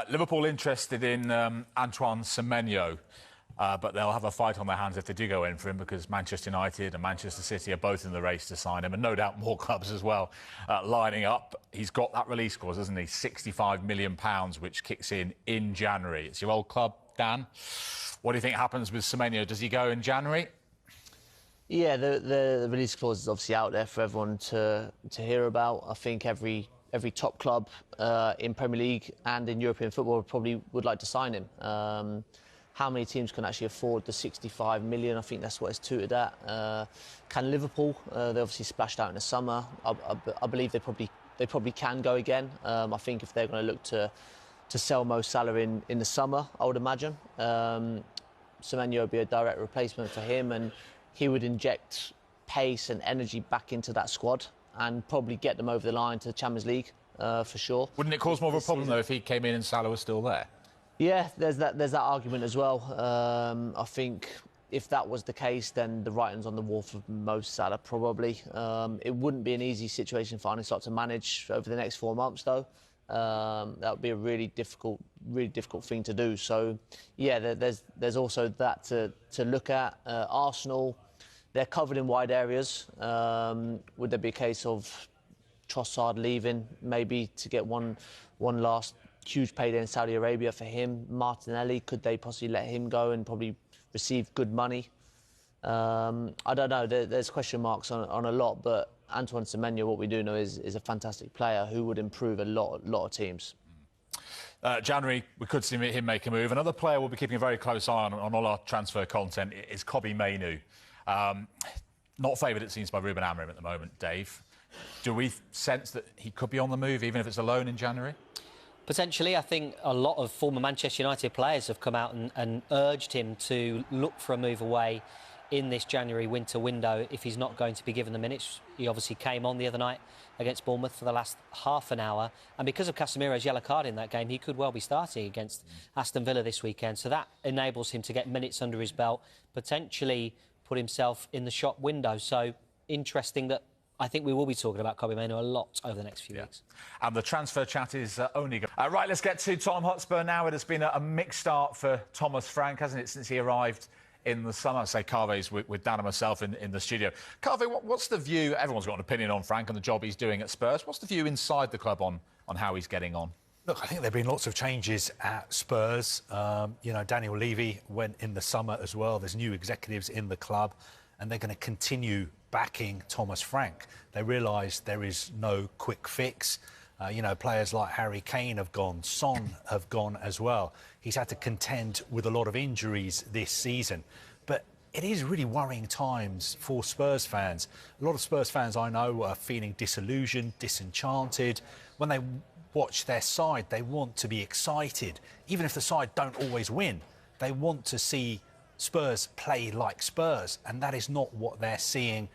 Liverpool interested in Antoine Semenyo, but they'll have a fight on their hands if they do go in for him, because Manchester United and Manchester City are both in the race to sign him, and no doubt more clubs as well lining up. He's got that release clause, hasn't he? £65 million, which kicks in January. It's your old club, Dan. What do you think happens with Semenyo? Does he go in January? Yeah, the release clause is obviously out there for everyone to hear about. I think every top club in Premier League and in European football probably would like to sign him. How many teams can actually afford the 65 million? I think that's what it's tutored at. Can Liverpool? They obviously splashed out in the summer. I believe they probably can go again. I think if they're going to look to sell Mo Salah in the summer, I would imagine Semenyo would be a direct replacement for him, and he would inject pace and energy back into that squad and probably get them over the line to the Champions League for sure. Wouldn't it cause more of a problem though if he came in and Salah was still there? Yeah, there's that argument as well. I think if that was the case, then the writing's on the wall for Mo Salah probably. It wouldn't be an easy situation for Arne Slot to manage over the next 4 months though. That would be a really difficult thing to do. So yeah, there's also that to look at. Arsenal, they're covered in wide areas. Would there be a case of Trossard leaving, maybe to get one last huge payday in Saudi Arabia for him? Martinelli, could they possibly let him go and probably receive good money? I don't know. There's question marks on a lot, but Antoine Semenyo, what we do know is a fantastic player who would improve a lot of teams. January, we could see him make a move. Another player we'll be keeping a very close eye on all our transfer content is Kobbie Mainoo. Not favoured, it seems, by Ruben Amorim at the moment, Dave. Do we sense that he could be on the move, even if it's a loan in January? Potentially. I think a lot of former Manchester United players have come out and urged him to look for a move away in this January winter window if he's not going to be given the minutes. He obviously came on the other night against Bournemouth for the last half an hour, and because of Casemiro's yellow card in that game, he could well be starting against Aston Villa this weekend. So that enables him to get minutes under his belt, potentially put himself in the shop window. So interesting that I think we will be talking about Kobbie Mainoo a lot over the next few weeks. And the transfer chat is only good. Right, let's get to Tottenham Hotspur now. It has been a mixed start for Thomas Frank, hasn't it, since he arrived in the summer. I say Carve's with Dan and myself in the studio. Carve, what's the view? Everyone's got an opinion on Frank and the job he's doing at Spurs. What's the view inside the club on how he's getting on? Look, I think there have been lots of changes at Spurs. You know, Daniel Levy went in the summer as well. There's new executives in the club, and they're going to continue backing Thomas Frank. They realise there is no quick fix. You know, players like Harry Kane have gone, Son have gone as well. He's had to contend with a lot of injuries this season. But it is really worrying times for Spurs fans. A lot of Spurs fans I know are feeling disillusioned, disenchanted. When they watch their side, they want to be excited. Even if the side don't always win, they want to see Spurs play like Spurs, and that is not what they're seeing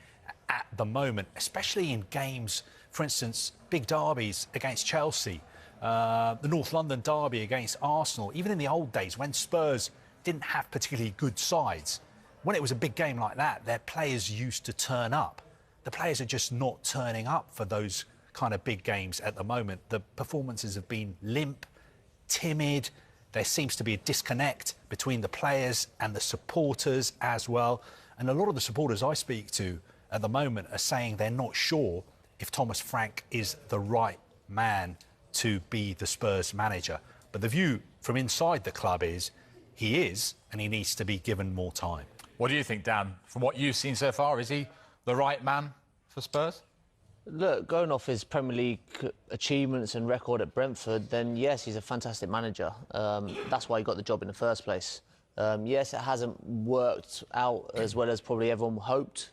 at the moment, especially in games, for instance, big derbies against Chelsea, the North London derby against Arsenal. Even in the old days when Spurs didn't have particularly good sides, when it was a big game like that, their players used to turn up. The players are just not turning up for those kind of big games at the moment. The performances have been limp, timid. There seems to be a disconnect between the players and the supporters as well. And a lot of the supporters I speak to at the moment are saying they're not sure if Thomas Frank is the right man to be the Spurs manager. But the view from inside the club is he is, and he needs to be given more time. What do you think, Dan? From what you've seen so far, is he the right man for Spurs? Look, going off his Premier League achievements and record at Brentford, then yes, he's a fantastic manager. That's why he got the job in the first place. Yes, it hasn't worked out as well as probably everyone hoped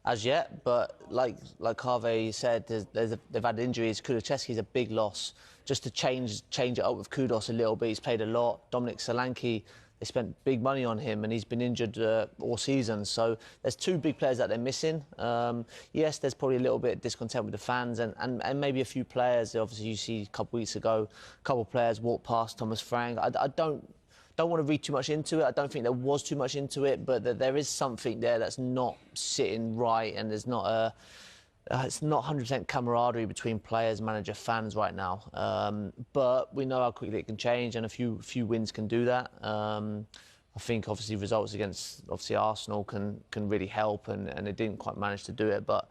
as yet, but like Harvey said, they've had injuries. Kulusevski's a big loss. Just to change it up with Kudos a little bit, he's played a lot. Dominic Solanke, they spent big money on him and he's been injured all season. So there's two big players that they're missing. Yes, there's probably a little bit of discontent with the fans and maybe a few players. Obviously, you see a couple of weeks ago, a couple of players walked past Thomas Frank. I don't want to read too much into it. I don't think there was too much into it, but there is something there that's not sitting right, and there's not It's not 100% camaraderie between players, manager, fans right now. But we know how quickly it can change, and a few wins can do that. I think obviously results against Arsenal can really help, and it didn't quite manage to do it. But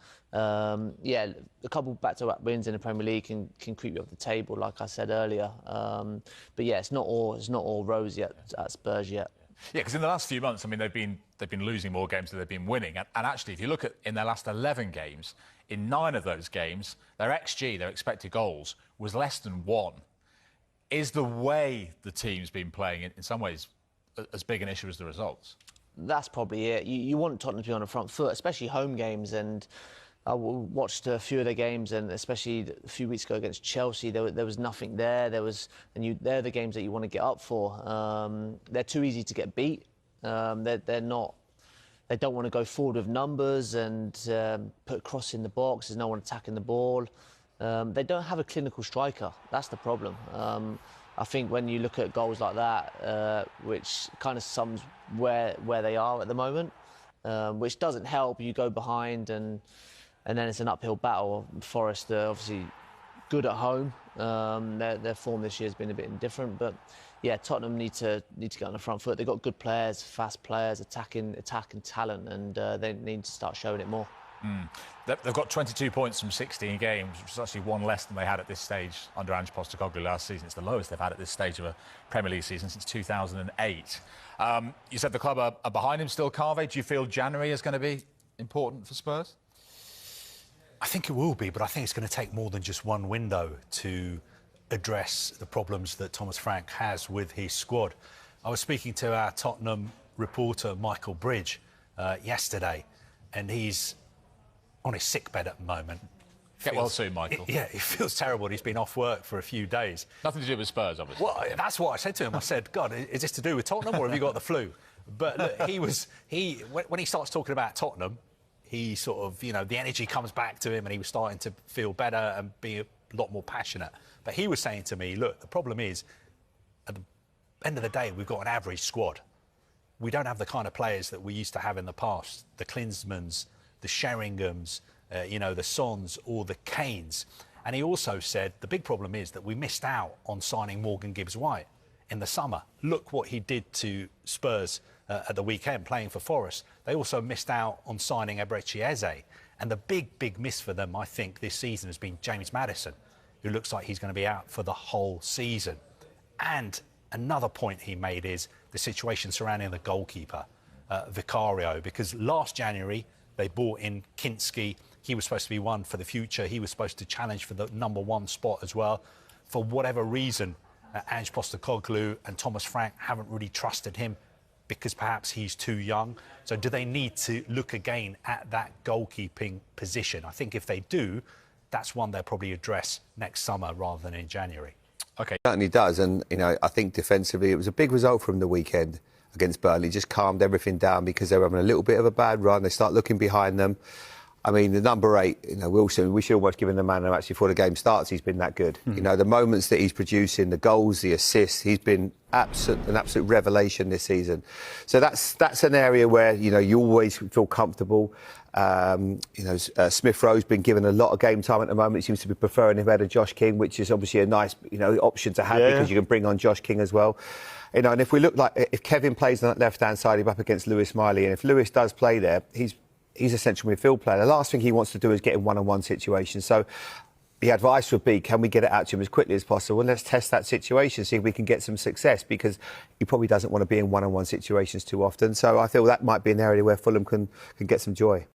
yeah, a couple back-to-back wins in the Premier League can creep you up the table, like I said earlier. But yeah, it's not all rosy at Spurs yet. Yeah, because in the last few months, I mean, they've been losing more games than they've been winning. And actually, if you look at in their last 11 games, in 9 of those games, their XG, their expected goals, was less than 1. Is the way the team's been playing in some ways as big an issue as the results? That's probably it. You want Tottenham to be on the front foot, especially home games. And I watched a few of their games, and especially a few weeks ago against Chelsea, there was nothing there. They're the games that you want to get up for. They're too easy to get beat. They're not. They don't want to go forward with numbers and put a cross in the box. There's no one attacking the ball. They don't have a clinical striker. That's the problem. I think when you look at goals like that, which kind of sums where they are at the moment, which doesn't help. You go behind and then it's an uphill battle. Forest are obviously good at home. Their form this year has been a bit indifferent, but yeah, Tottenham need to get on the front foot. They've got good players, fast players, attacking talent, and they need to start showing it more. They've got 22 points from 16 games, which is actually one less than they had at this stage under Ange Postecoglou last season. It's the lowest they've had at this stage of a Premier League season since 2008. You said the club are behind him still, Kobbie. Do you feel January is going to be important for Spurs? I think it will be, but I think it's going to take more than just one window to address the problems that Thomas Frank has with his squad. I was speaking to our Tottenham reporter, Michael Bridge, yesterday, and he's on his sickbed at the moment. Get well soon, Michael. Yeah, he feels terrible. He's been off work for a few days. Nothing to do with Spurs, obviously. Well, that's what I said to him. I said, God, is this to do with Tottenham or have you got the flu? But look, when he starts talking about Tottenham, he sort of, the energy comes back to him and he was starting to feel better and be a lot more passionate. But he was saying to me, look, the problem is, at the end of the day, we've got an average squad. We don't have the kind of players that we used to have in the past. The Klinsmans, the Sheringhams, the Sons or the Kanes. And he also said the big problem is that we missed out on signing Morgan Gibbs-White in the summer. Look what he did to Spurs at the weekend playing for Forest. They also missed out on signing Eberechi Eze. And the big miss for them, I think, this season has been James Maddison, who looks like he's going to be out for the whole season. And another point he made is the situation surrounding the goalkeeper, Vicario, because last January they bought in Kinski. He was supposed to be one for the future. He was supposed to challenge for the #1 spot as well. For whatever reason, Ange Postecoglou and Thomas Frank haven't really trusted him because perhaps he's too young. So do they need to look again at that goalkeeping position? I think if they do, that's one they'll probably address next summer rather than in January. OK. Certainly does. And, I think defensively it was a big result from the weekend against Burnley. Just calmed everything down because they were having a little bit of a bad run. They start looking behind them. I mean, the number 8, Wilson, we should almost give him the man of the match before the game starts. He's been that good. The moments that he's producing, the goals, the assists, he's been an absolute revelation this season. So that's an area where, you always feel comfortable. Smith Rowe's been given a lot of game time at the moment. He seems to be preferring him better to Josh King, which is obviously a nice, option to have because you can bring on Josh King as well. And if we look if Kevin plays on that left-hand side, he's up against Lewis Miley, and if Lewis does play there, he's a central midfield player. The last thing he wants to do is get in one-on-one situations. So the advice would be, can we get it out to him as quickly as possible? And let's test that situation, see if we can get some success, because he probably doesn't want to be in one-on-one situations too often. So I feel that might be an area where Fulham can get some joy.